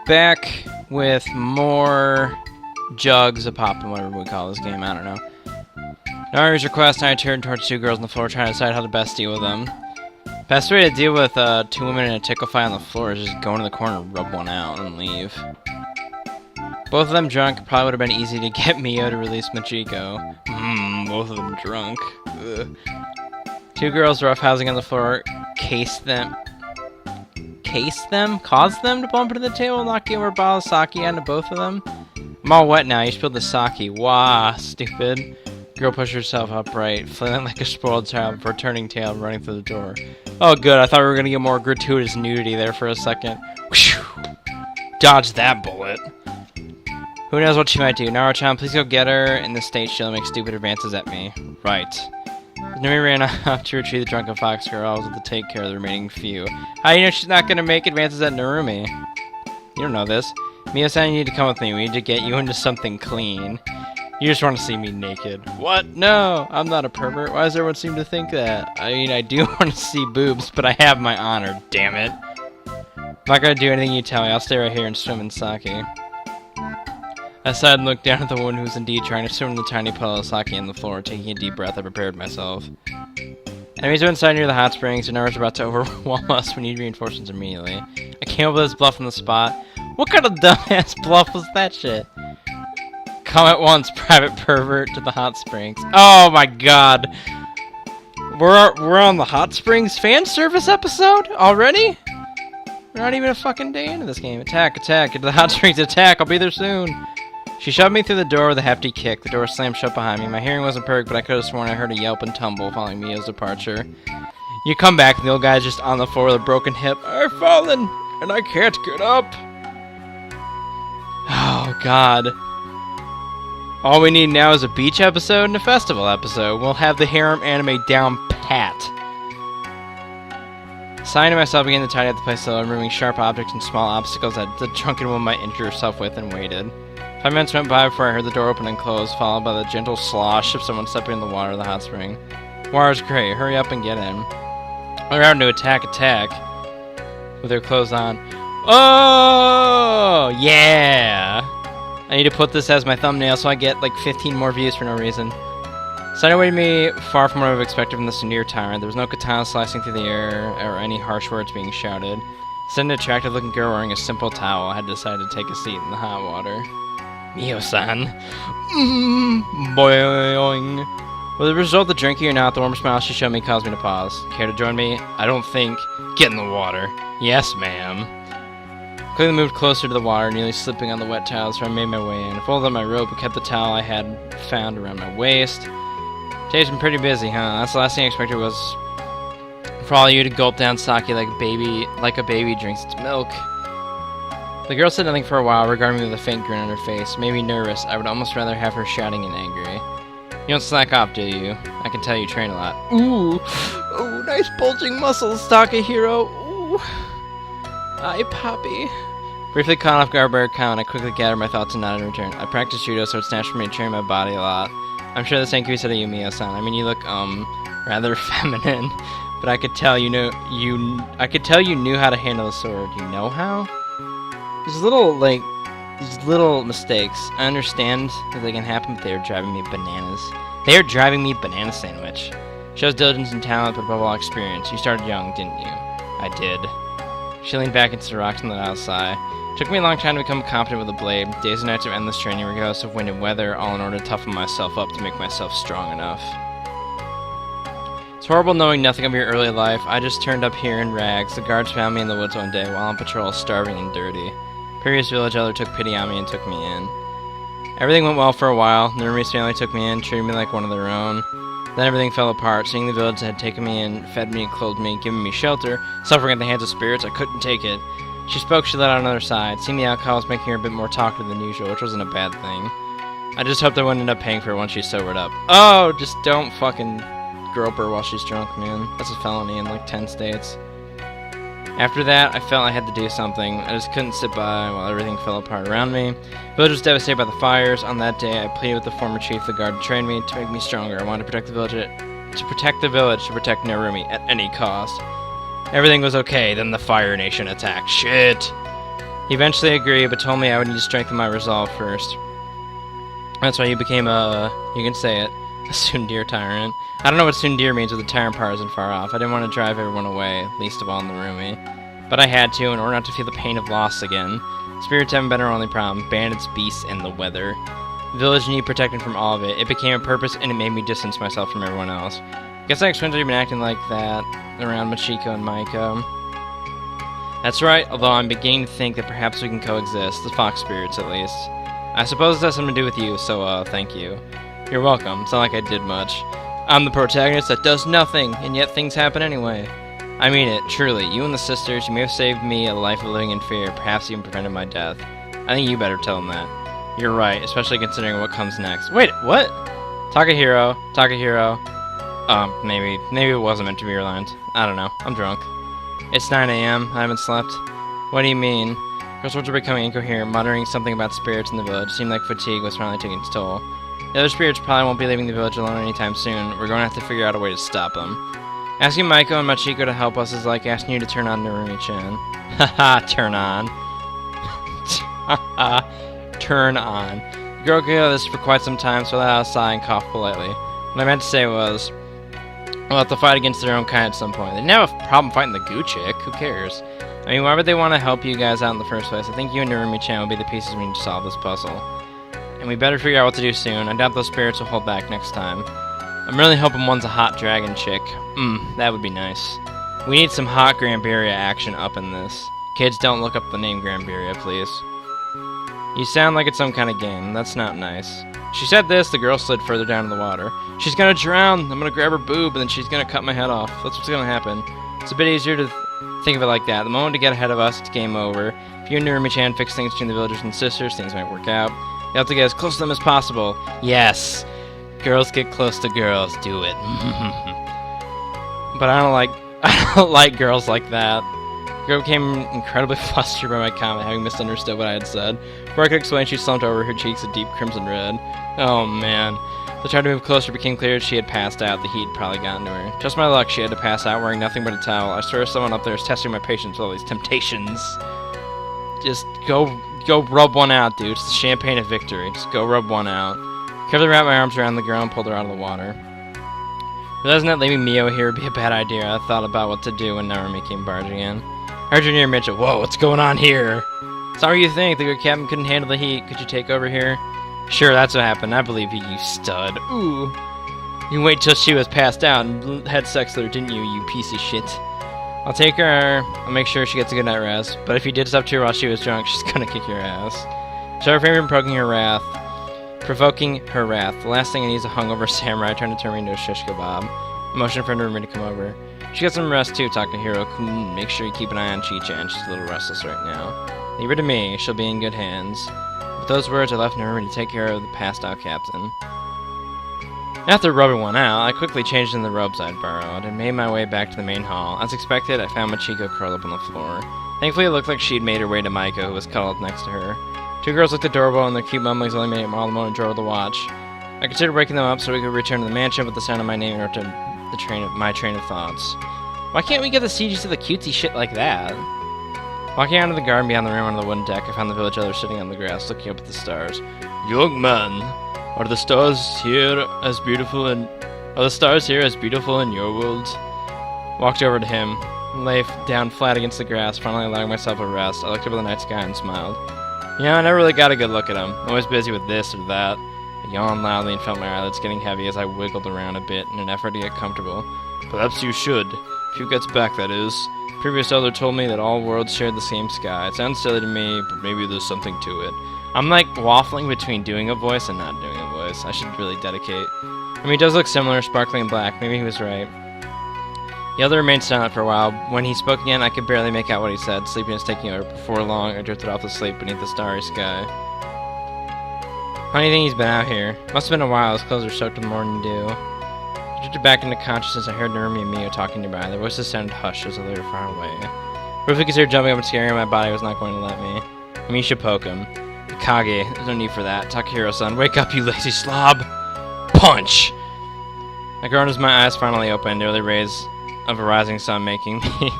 back with more jugs of poppin', whatever we call this game, I don't know. Nari's request, I turned towards two girls on the floor trying to decide how to best deal with them. Best way to deal with two women and a tickle fight on the floor is just go into the corner, rub one out, and leave. Both of them drunk, probably would have been easy to get Mio to release Machiko. Both of them drunk. Ugh. Two girls roughhousing on the floor, caused them to bump into the table, knocking over a bottle of sake onto both of them. I'm all wet now, you spilled the sake. Wah, stupid. Girl pushed herself upright, flailing like a spoiled child before turning tail and running through the door. Oh good, I thought we were gonna get more gratuitous nudity there for a second. Whew. Dodge that bullet. Who knows what she might do? Naruto-chan, please go get her. In this state, she'll make stupid advances at me. Right. Numi ran off to retrieve the drunken fox girl. I was able to take care of the remaining few. How do you know she's not gonna make advances at Narumi? You don't know this. Mio-san, you need to come with me. We need to get you into something clean. You just want to see me naked. What? No! I'm not a pervert. Why does everyone seem to think that? I mean, I do want to see boobs, but I have my honor, damn it. I'm not gonna do anything you tell me. I'll stay right here and swim in sake. I sighed and looked down at the woman who was indeed trying to swim in the tiny puddle of sake on the floor. Taking a deep breath, I prepared myself. Enemies are inside near the hot springs, and Naruto's about to overwhelm us. We need reinforcements immediately. I came up with this bluff on the spot. What kind of dumbass bluff was that shit? Come at once, private pervert, to the hot springs. Oh my god. We're on the hot springs fan service episode already? We're not even a fucking day into this game. Attack, attack, get to the hot springs, attack, I'll be there soon. She shoved me through the door with a hefty kick. The door slammed shut behind me. My hearing wasn't perfect, but I could have sworn I heard a yelp and tumble following Mio's departure. You come back, and the old guy's just on the floor with a broken hip. I've fallen, and I can't get up. Oh, God. All we need now is a beach episode and a festival episode. We'll have the harem anime down pat. Sighing to myself, began to tidy up the place slowly, removing sharp objects and small obstacles that the drunken woman might injure herself with, and waited. 5 minutes went by before I heard the door open and close, followed by the gentle slosh of someone stepping in the water of the hot spring. Water's great. Hurry up and get in. Around to attack, with her clothes on. Oh, yeah! I need to put this as my thumbnail so I get like 15 more views for no reason. Sight awaited me far from what I would have expected from this near tyrant. There was no katana slicing through the air or any harsh words being shouted. Instead, an attractive-looking girl wearing a simple towel had decided to take a seat in the hot water. Mio-san. Boing. Whether the result of the drinking or not, the warm smile she showed me caused me to pause. Care to join me? I don't think. Get in the water. Yes, ma'am. Quickly moved closer to the water, nearly slipping on the wet towels, so I made my way in. I folded up my rope and kept the towel I had found around my waist. Today's been pretty busy, huh? That's the last thing I expected was for all of you to gulp down sake like a baby drinks its milk. The girl said nothing for a while, regarding me with a faint grin on her face. Made me nervous. I would almost rather have her shouting and angry. You don't slack off, do you? I can tell you train a lot. Ooh, nice bulging muscles, Takahiro. Ooh. Aye, Poppy. Briefly caught off guard by her count, I quickly gathered my thoughts and nodded in return. I practiced judo, so it's natural for me to train my body a lot. I'm sure this ain't said of you, Mio-san. I mean, you look, rather feminine. But I could tell you knew how to handle a sword. You know how? These little mistakes. I understand that they can happen, but they are driving me bananas. They are driving me banana sandwich. Shows diligence and talent, but above all experience. You started young, didn't you? I did. She leaned back into the rocks and let out a sigh. It took me a long time to become competent with a blade. Days and nights of endless training, regardless of wind and weather, all in order to toughen myself up to make myself strong enough. It's horrible knowing nothing of your early life. I just turned up here in rags. The guards found me in the woods one day while on patrol, starving and dirty. Previous village elder took pity on me and took me in. Everything went well for a while. Narumi's family took me in, treated me like one of their own. Then everything fell apart. Seeing the village that had taken me in, fed me, clothed me, given me shelter, suffering at the hands of spirits, I couldn't take it. She spoke, she let out another sigh. Seeing the alcohol was making her a bit more talkative than usual, which wasn't a bad thing. I just hoped I wouldn't end up paying for her once she sobered up. Oh, just don't fucking grope her while she's drunk, man. That's a felony in like 10 states. After that, I felt I had to do something. I just couldn't sit by while everything fell apart around me. The village was devastated by the fires. On that day, I pleaded with the former chief of the guard to train me, to make me stronger. I wanted to protect the village, to protect Narumi at any cost. Everything was okay, then the Fire Nation attacked. Shit! He eventually agreed, but told me I would need to strengthen my resolve first. That's why he became you can say it, a Sundir tyrant. I don't know what Sundir means, but the tyrant part isn't far off. I didn't want to drive everyone away, least of all in the Narumi. But I had to, in order not to feel the pain of loss again. Spirits haven't been our only problem. Bandits, beasts, and the weather. The village need protecting from all of it. It became a purpose, and it made me distance myself from everyone else. Guess that explains why you've been acting like that around Machiko and Maiko. That's right, although I'm beginning to think that perhaps we can coexist, the fox spirits at least. I suppose this has something to do with you, so thank you. You're welcome, it's not like I did much. I'm the protagonist that does nothing, and yet things happen anyway. I mean it, truly. You and the sisters, you may have saved me a life of living in fear, perhaps even prevented my death. I think you better tell them that. You're right, especially considering what comes next. Wait, what? Takahiro. Maybe it wasn't meant to be your lines. I don't know, I'm drunk. It's 9 AM, I haven't slept. What do you mean? Girls were becoming incoherent, muttering something about spirits in the village. It seemed like fatigue was finally taking its toll. The other spirits probably won't be leaving the village alone anytime soon. We're going to have to figure out a way to stop them. Asking Maiko and Machiko to help us is like asking you to turn on Narumi-chan. Haha, turn on. Turn on. The girl could hear this for quite some time, so let out a sigh and cough politely. What I meant to say was, we'll have to fight against their own kind at some point. They didn't have a problem fighting the goo chick. Who cares? I mean, why would they want to help you guys out in the first place? I think you and Narumi-chan will be the pieces we need to solve this puzzle. And we better figure out what to do soon. I doubt those spirits will hold back next time. I'm really hoping one's a hot dragon chick. That would be nice. We need some hot Granburia action up in this. Kids, don't look up the name Granburia, please. You sound like it's some kind of game. That's not nice. She said this, the girl slid further down in the water. She's gonna drown! I'm gonna grab her boob, and then she's gonna cut my head off. That's what's gonna happen. It's a bit easier to think of it like that. The moment to get ahead of us, it's game over. If you and Narumi-chan fix things between the villagers and sisters, things might work out. You have to get as close to them as possible. Yes! Girls get close to girls. Do it. But I don't like girls like that. The girl became incredibly flustered by my comment, having misunderstood what I had said. Before I could explain, she slumped over, her cheeks a deep crimson red. Oh man. As I tried to move closer, it became clear she had passed out. The heat had probably gotten to her. Just my luck, she had to pass out wearing nothing but a towel. I swear someone up there is testing my patience with all these temptations. Just go rub one out, dude. It's the champagne of victory. Just go rub one out. Carefully wrapped my arms around the girl and pulled her out of the water. Realizing that leaving Mio here would be a bad idea, I thought about what to do when Narumi came barging in. I heard you near Mitchell. Whoa, what's going on here? It's not what you think. The good captain couldn't handle the heat. Could you take over here? Sure, that's what happened. I believe you, you stud. Ooh. You wait till she was passed out and had sex with her, didn't you, you piece of shit? I'll take her. I'll make sure she gets a good night rest. But if you did stuff to her while she was drunk, she's gonna kick your ass. So refrain from provoking her wrath. The last thing I need is a hungover samurai trying to turn me into a shish kebab. Motion for Narumi to come over. She got some rest too, Takahiro. Make sure you keep an eye on Chi-chan. She's a little restless right now. Leave her to me. She'll be in good hands. With those words, I left Narumi to take care of the passed-out captain. After rubbing one out, I quickly changed in the robes I'd borrowed and made my way back to the main hall. As expected, I found Machiko curled up on the floor. Thankfully, it looked like she'd made her way to Maiko, who was cuddled up next to her. Two girls looked adorable, and their cute mumblings only made it all the more enjoyable to watch. I considered waking them up so we could return to the mansion, but the sound of my name interrupted my train of thoughts. Why can't we get the CGs to the cutesy shit like that? Walking out of the garden beyond the room on the wooden deck, I found the village elders sitting on the grass, looking up at the stars. Young man, are the stars here as beautiful in your world? Walked over to him, lay down flat against the grass, finally allowing myself a rest. I looked up at the night sky and smiled. You know, I never really got a good look at him. I'm always busy with this or that. I yawned loudly and felt my eyelids getting heavy as I wiggled around a bit in an effort to get comfortable. Perhaps you should. A few gets back, that is. Previous elder told me that all worlds shared the same sky. It sounds silly to me, but maybe there's something to it. I'm like waffling between doing a voice and not doing a voice. I should really dedicate. I mean, he does look similar, sparkling black. Maybe he was right. The other remained silent for a while. When he spoke again, I could barely make out what he said. Sleepiness taking over. Before long, I drifted off to sleep beneath the starry sky. How do you think he's been out here? Must have been a while. His clothes were soaked with morning dew. I drifted back into consciousness. I heard Narumi and Mio talking nearby. Their voices sounded hushed as though they were far away. Briefly considered jumping up and scaring him. My body was not going to let me. I mean, you should poke him. Kage, there's no need for that. Takahiro-san, wake up, you lazy slob! Punch! I groaned as my eyes finally opened, the early rays of a rising sun making me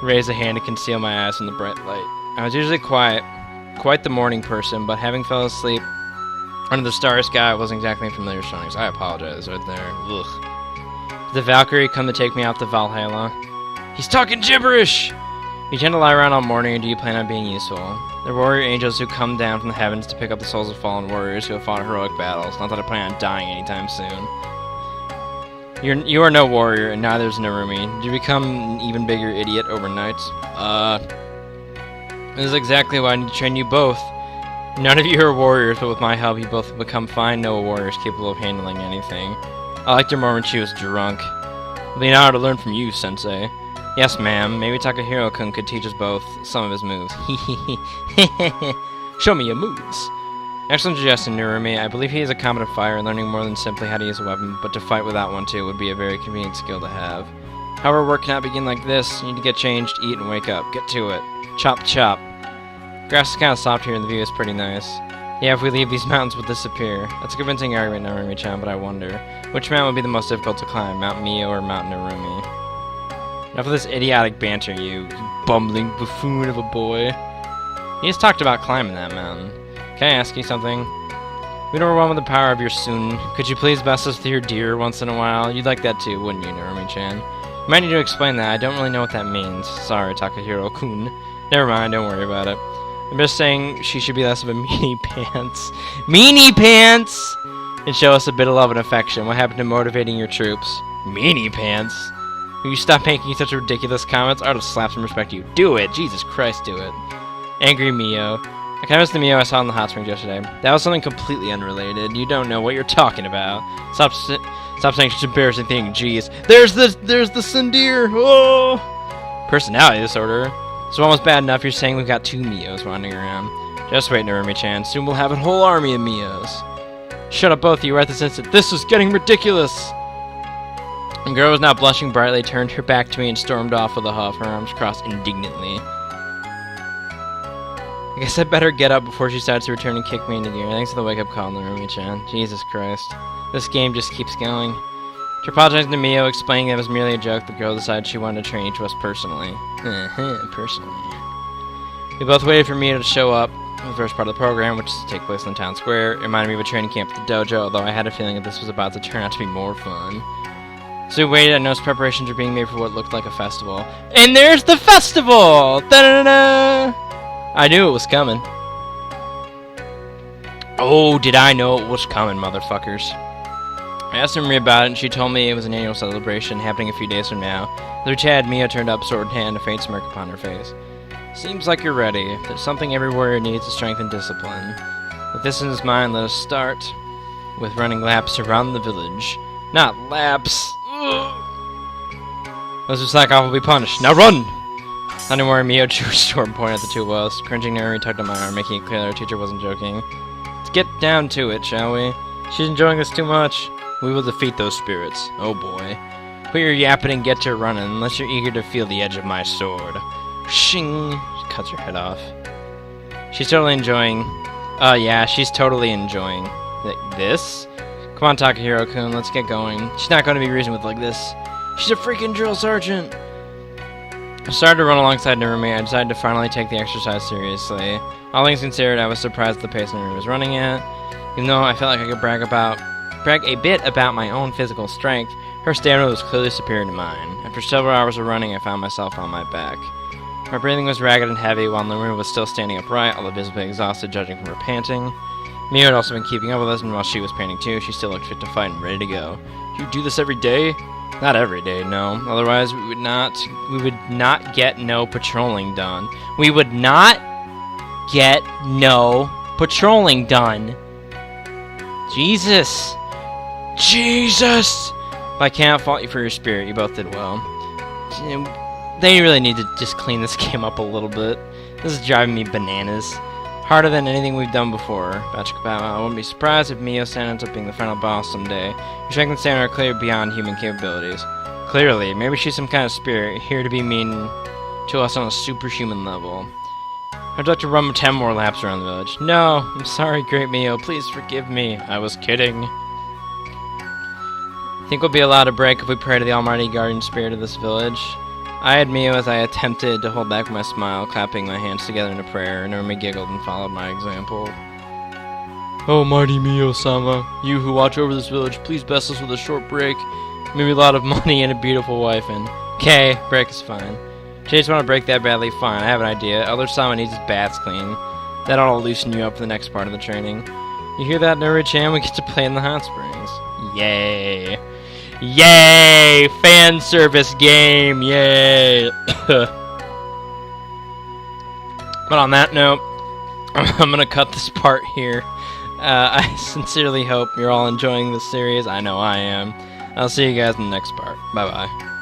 raise a hand to conceal my eyes from the bright light. I was usually quite the morning person, but having fell asleep under the starry sky wasn't exactly familiar surroundings. I apologize right there. Ugh. Did the Valkyrie come to take me out to Valhalla? He's talking gibberish! You tend to lie around all morning, or do you plan on being useful? They're warrior angels who come down from the heavens to pick up the souls of fallen warriors who have fought heroic battles. Not that I plan on dying anytime soon. You are no warrior, and neither is Narumi. Did you become an even bigger idiot overnight? This is exactly why I need to train you both. None of you are warriors, but with my help, you both will become fine Noah warriors capable of handling anything. I liked her more when she was drunk. It'll be an honor to learn from you, Sensei. Yes, ma'am. Maybe Takahiro-kun could teach us both some of his moves. Show me your moves. Excellent suggestion, Narumi. I believe he is a competent fighter, and learning more than simply how to use a weapon, but to fight without one too, would be a very convenient skill to have. However, work cannot begin like this. You need to get changed, eat, and wake up. Get to it. Chop, chop. Grass is kind of soft here, and the view is pretty nice. Yeah, if we leave, these mountains will disappear. That's a convincing argument, Narumi-chan, but I wonder, which mountain would be the most difficult to climb, Mount Mio or Mount Narumi? Enough of this idiotic banter, you bumbling buffoon of a boy. He just talked about climbing that mountain. Can I ask you something? We don't overwhelm with the power of your Sun. Could you please bless us with your deer once in a while? You'd like that too, wouldn't you, Narumi-chan? You might need to explain that. I don't really know what that means. Sorry, Takahiro-kun. Never mind, don't worry about it. I'm just saying she should be less of a meanie pants. Meanie pants! And show us a bit of love and affection. What happened to motivating your troops? Meanie pants? Will you stop making such ridiculous comments? I ought to slap some respect to you. Do it! Jesus Christ, do it. Angry Mio. I kind of missed the Mio I saw in the hot springs yesterday. That was something completely unrelated. You don't know what you're talking about. Stop saying such embarrassing thing. Jeez. There's the Sindir! Oh! Personality disorder. So almost bad enough you're saying we've got 2 Mios wandering around. Just wait, Narumi-chan. Soon we'll have a whole army of Mios. Shut up, both of you, right this instant. This is getting ridiculous! The girl was now blushing brightly, turned her back to me, and stormed off with a huff, her arms crossed indignantly. I guess I'd better get up before she starts to return and kick me into gear. Thanks for the wake-up call, Narumi-chan. Jesus Christ. This game just keeps going. To apologize to Mio, explaining that it was merely a joke, the girl decided she wanted to train each of us personally. Personally. We both waited for Mio to show up for the first part of the program, which is to take place in the town square. It reminded me of a training camp at the dojo, although I had a feeling that this was about to turn out to be more fun. So we waited, and noticed preparations were being made for what looked like a festival. And there's the festival! Da-da-da-da! I knew it was coming. Oh, did I know it was coming, motherfuckers. I asked Marie about it, and she told me it was an annual celebration happening a few days from now. As we chatted, Mia turned up, sword in hand, a faint smirk upon her face. Seems like you're ready. There's something every warrior needs to strength and discipline. With this in his mind, let us start with running laps around the village. Not laps. Those who slack off will be punished. Now run! Hunting warrior Mio drew a sword point at the two of us. Cringing, Nuri tugged on my arm, making it clear that our teacher wasn't joking. Let's get down to it, shall we? She's enjoying this too much. We will defeat those spirits. Oh boy. Put your yapping and get to running, unless you're eager to feel the edge of my sword. Shing! She cuts her head off. She's totally enjoying... yeah, she's totally enjoying... this? Come on, Takahiro-kun, let's get going. She's not going to be reasoned with like this. She's a freaking drill sergeant! I started to run alongside Narumi. I decided to finally take the exercise seriously. All things considered, I was surprised at the pace Narumi was running at. Even though I felt like I could brag a bit about my own physical strength, her stamina was clearly superior to mine. After several hours of running, I found myself on my back. My breathing was ragged and heavy, while Narumi was still standing upright, although visibly exhausted, judging from her panting. Mio had also been keeping up with us, and while she was panting too, she still looked fit to fight and ready to go. Do you do this every day? Not every day, no. Otherwise, we would not get no patrolling done. We would not get no patrolling done. Jesus! Jesus! But I cannot fault you for your spirit. You both did well. They really need to just clean this game up a little bit. This is driving me bananas. Harder than anything we've done before. I wouldn't be surprised if Mio-san ends up being the final boss someday. Your strength and stamina are clear beyond human capabilities. Clearly, maybe she's some kind of spirit, here to be mean to us on a superhuman level. I'd like to run 10 more laps around the village. No, I'm sorry, Great Mio. Please forgive me. I was kidding. Think we'll be allowed a break if we pray to the almighty guardian spirit of this village? I had Mio as I attempted to hold back my smile, clapping my hands together in a prayer. Normi giggled and followed my example. Oh, mighty Mio-sama, you who watch over this village, please bless us with a short break, maybe a lot of money and a beautiful wife, and... Okay, break is fine. If you just want to break that badly, fine, I have an idea. Elder-sama needs his baths clean. That ought to loosen you up for the next part of the training. You hear that, Nuri-chan? We get to play in the hot springs. Yay! Yay! Fan service game! Yay! But on that note, I'm gonna cut this part here. I sincerely hope you're all enjoying this series. I know I am. I'll see you guys in the next part. Bye-bye.